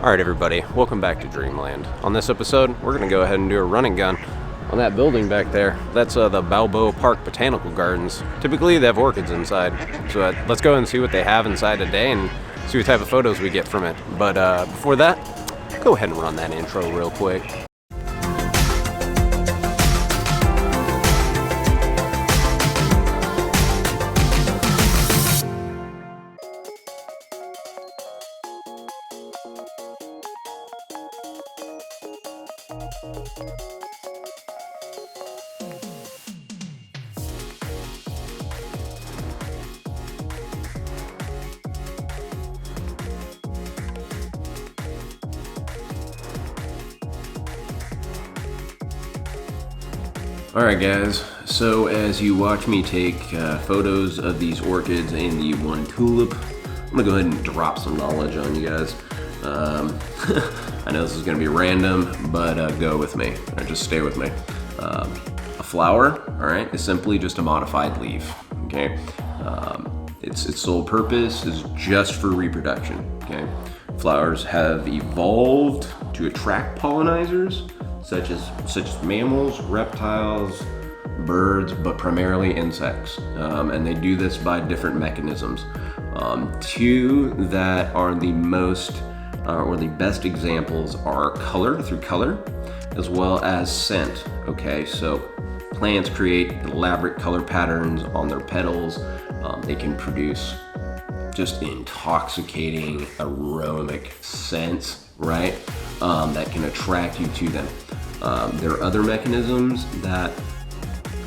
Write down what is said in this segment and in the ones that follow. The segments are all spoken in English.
Alright everybody, welcome back to Dreamland. On this episode, we're going to go ahead and do a running gun on that building back there. That's the Balboa Park Botanical Gardens. Typically they have orchids inside, so let's go and see what they have inside today and see what type of photos we get from it. But before that, go ahead and run that intro real quick. Alright guys, so as you watch me take photos of these orchids and the one tulip, I'm going to go ahead and drop some knowledge on you guys. I know this is going to be random, but go with me, or just stay with me. A flower, alright, is simply just a modified leaf, okay? Its sole purpose is just for reproduction, okay? Flowers have evolved to attract pollinizers, such as mammals, reptiles, birds, but primarily insects. And they do this by different mechanisms. Two that are the most, or the best examples are color, through color, as well as scent, okay? So plants create elaborate color patterns on their petals. They can produce just intoxicating aromatic scents, right? That can attract you to them. There are other mechanisms that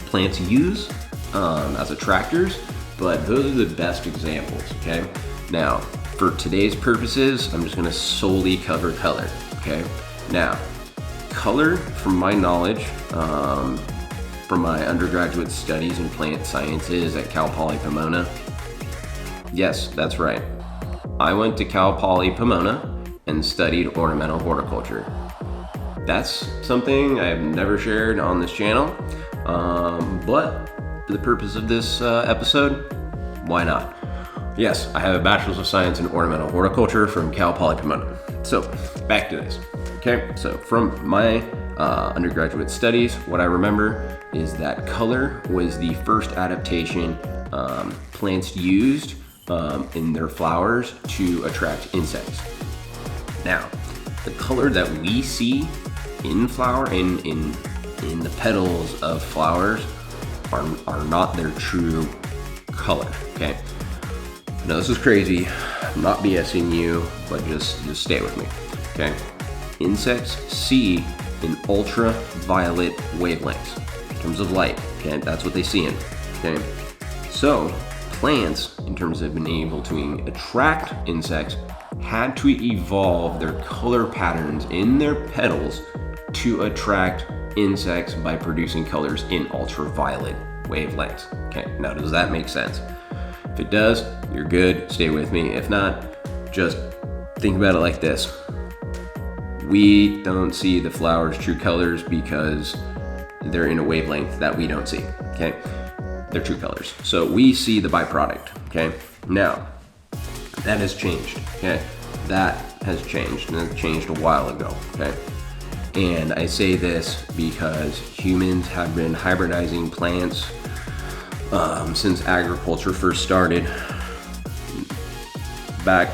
plants use as attractors, but those are the best examples, okay? Now, for today's purposes, I'm just gonna solely cover color, okay? Now, color, from my knowledge, from my undergraduate studies in plant sciences at Cal Poly Pomona, yes, that's right. I went to Cal Poly Pomona and studied ornamental horticulture. That's something I've never shared on this channel, but for the purpose of this episode, why not? Yes, I have a Bachelor's of Science in Ornamental Horticulture from Cal Poly Pomona. So, back to this, okay? So, from my undergraduate studies, what I remember is that color was the first adaptation plants used in their flowers to attract insects. Now, the color that we see in flower, in the petals of flowers are not their true color, okay? I know this is crazy, I'm not BSing you, but just stay with me, okay? Insects see in ultraviolet wavelengths, in terms of light, okay? That's what they see in, okay? So, plants, in terms of being able to attract insects, had to evolve their color patterns in their petals to attract insects by producing colors in ultraviolet wavelengths. Okay, now does that make sense? If it does, you're good, stay with me. If not, just think about it like this. We don't see the flower's true colors because they're in a wavelength that we don't see, okay? They're true colors. So we see the byproduct, okay? Now, that has changed, okay? That has changed, and it changed a while ago, okay? And I say this because humans have been hybridizing plants since agriculture first started back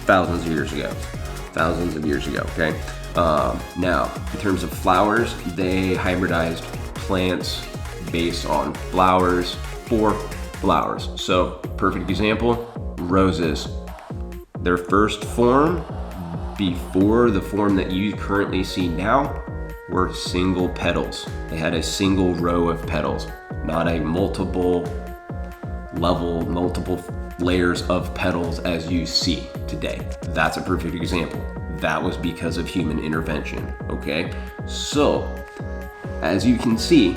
thousands of years ago, okay? Now, in terms of flowers, they hybridized plants based on flowers for flowers. So, perfect example, roses. Their first form, before the form that you currently see now, were single petals. They had a single row of petals, not a multiple layers of petals as you see today. That's a perfect example. That was because of human intervention, okay? So, as you can see,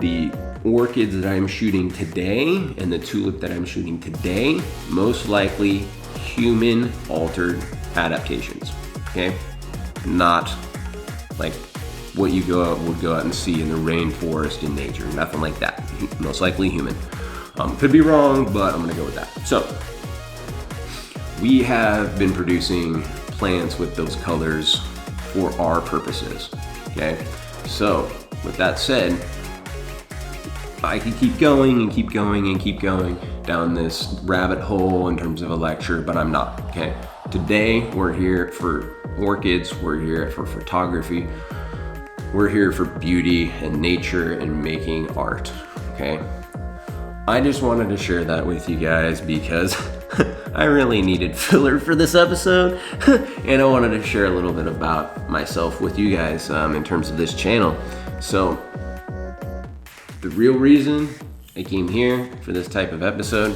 the orchids that I'm shooting today and the tulip that I'm shooting today, most likely human altered adaptations, okay? Not like what you would go out and see in the rainforest in nature, nothing like that. Most likely human. Could be wrong, but I'm gonna go with that. So, we have been producing plants with those colors for our purposes, okay? So with that said, I could keep going and keep going and keep going down this rabbit hole in terms of a lecture, but I'm not, okay? Today, we're here for orchids, we're here for photography, we're here for beauty and nature and making art, okay? I just wanted to share that with you guys because I really needed filler for this episode and I wanted to share a little bit about myself with you guys in terms of this channel. So the real reason I came here for this type of episode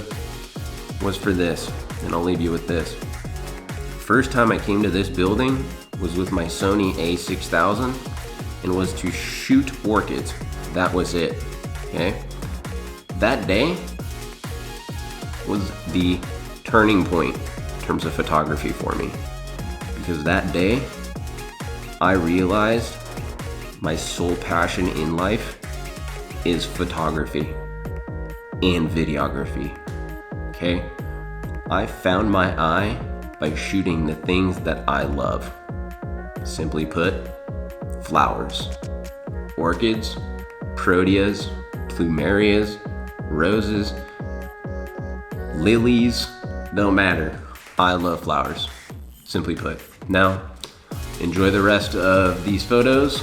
was for this, and I'll leave you with this. First time I came to this building was with my Sony A6000 and was to shoot orchids. That was it, okay? That day was the turning point in terms of photography for me, because that day I realized my sole passion in life is photography and videography, okay? I found my eye by shooting the things that I love. Simply put, flowers, orchids, proteas, plumerias, roses, lilies, don't matter. I love flowers, simply put. Now, enjoy the rest of these photos.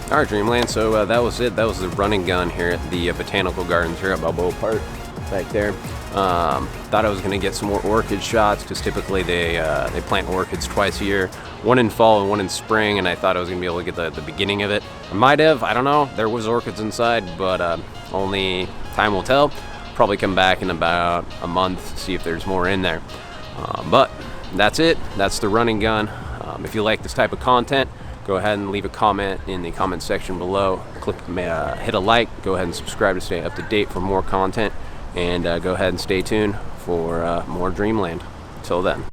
All right, Dreamland, so that was it. That was the running gun here at the Botanical Gardens here at Balboa Park, back there. Thought I was gonna get some more orchid shots because typically they plant orchids twice a year, one in fall and one in spring, and I thought I was gonna be able to get the beginning of it. I might have, I don't know. There was orchids inside, but only time will tell. Probably come back in about a month, see if there's more in there. But that's it. That's the running gun. If you like this type of content, go ahead and leave a comment in the comment section below. Hit a like, go ahead and subscribe to stay up to date for more content, and go ahead and stay tuned for more Dreamland. Till then.